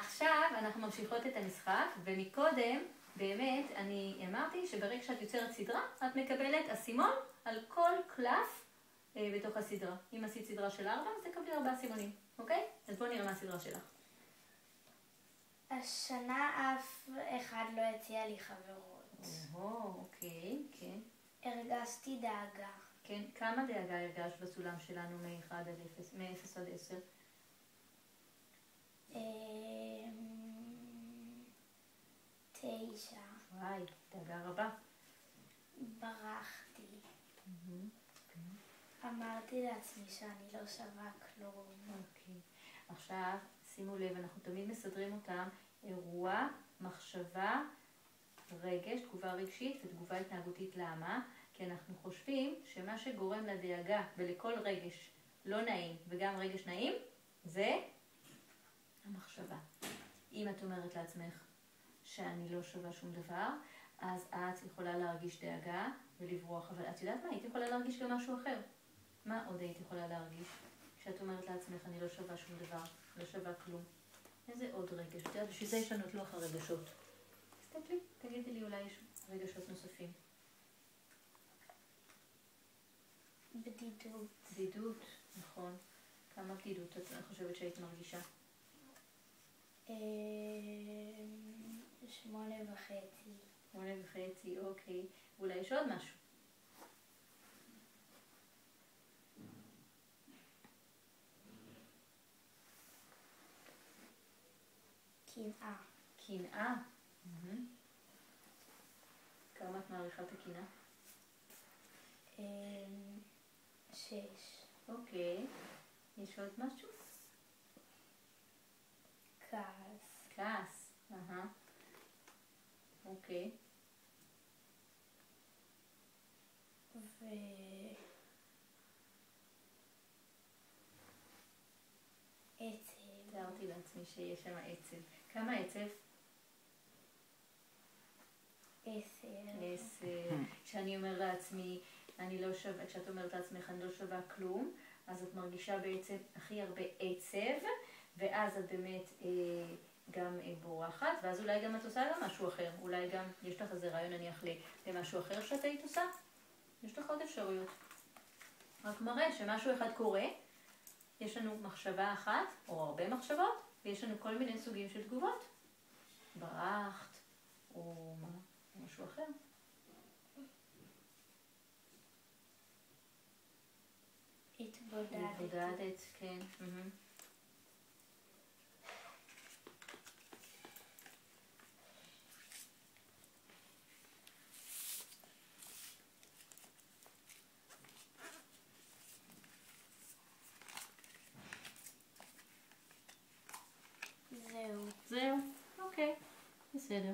עכשיו אנחנו ממשיכות את המשחק, ומקודם באמת אני אמרתי שברגע שאת יוצרת סדרה, את מקבלת אסימון על כל קלף בתוך הסדרה. אם עשית סדרה של 4, אז תקבלי 4 אסימונים, אוקיי? אז בואו נראה מה הסדרה שלך. השנה אף אחד לא הציע לי חברות. אוקיי, כן. הרגשתי דאגה. כן, כמה דאגה הרגשת בסולם שלנו מ-0 עד 10? 9. וואי, דאגה רבה. ברחתי. אמרתי לעצמי שאני לא שווה כלום. אוקיי. עכשיו, שימו לב, אנחנו תמיד מסדרים אותם אירוע, מחשבה, רגש, תגובה רגשית ותגובה התנהגותית. למה? כי אנחנו חושבים שמה שגורם לדאגה ולכל רגש לא נעים וגם רגש נעים זה המחשבה. אם את אומרת לעצמך שאני לא שווה שום דבר, אז את יכולה להרגיש דאגה ולברוח. אבל את יודעת מה? היית יכולה להרגיש גם משהו אחר. מה עוד היית יכולה להרגיש? כשאת אומרת לעצמך אני לא שווה שום דבר, לא שווה כלום. איזה עוד רגש? את יודעת, בשביל זה יש לנו את לוח הרגשות. תסתכלי, תגידי לי, אולי יש רגשות נוספים. בדידות. בדידות, נכון. כמה בדידות את חושבת שהיית מרגישה? 8.5. 8.5, אוקיי. אולי יש עוד משהו. קנאה. קנאה. כמה את מעריכה את הקנאה? 6. אוקיי. יש עוד משהו? כעס. כעס. אוקיי. עצב. תיארתי לעצמי שיש שם עצב. כמה עצב? 10. 10. כשאני אומר לעצמי, אני לא שווה, כשאת אומרת לעצמך אני לא שווה כלום, אז את מרגישה בעצם הכי הרבה עצב, ואז את באמת גם בורחת, ואז אולי גם את עושה גם משהו אחר. אולי גם יש לך איזה רעיון נניח למשהו אחר שאת היית עושה. יש לך עוד אפשרויות. רק מראה שמשהו אחד קורה, יש לנו מחשבה אחת, או הרבה מחשבות, ויש לנו כל מיני סוגים של תגובות. ברחת, או משהו אחר. התבודדת, כן. זהו. אוקיי, בסדר.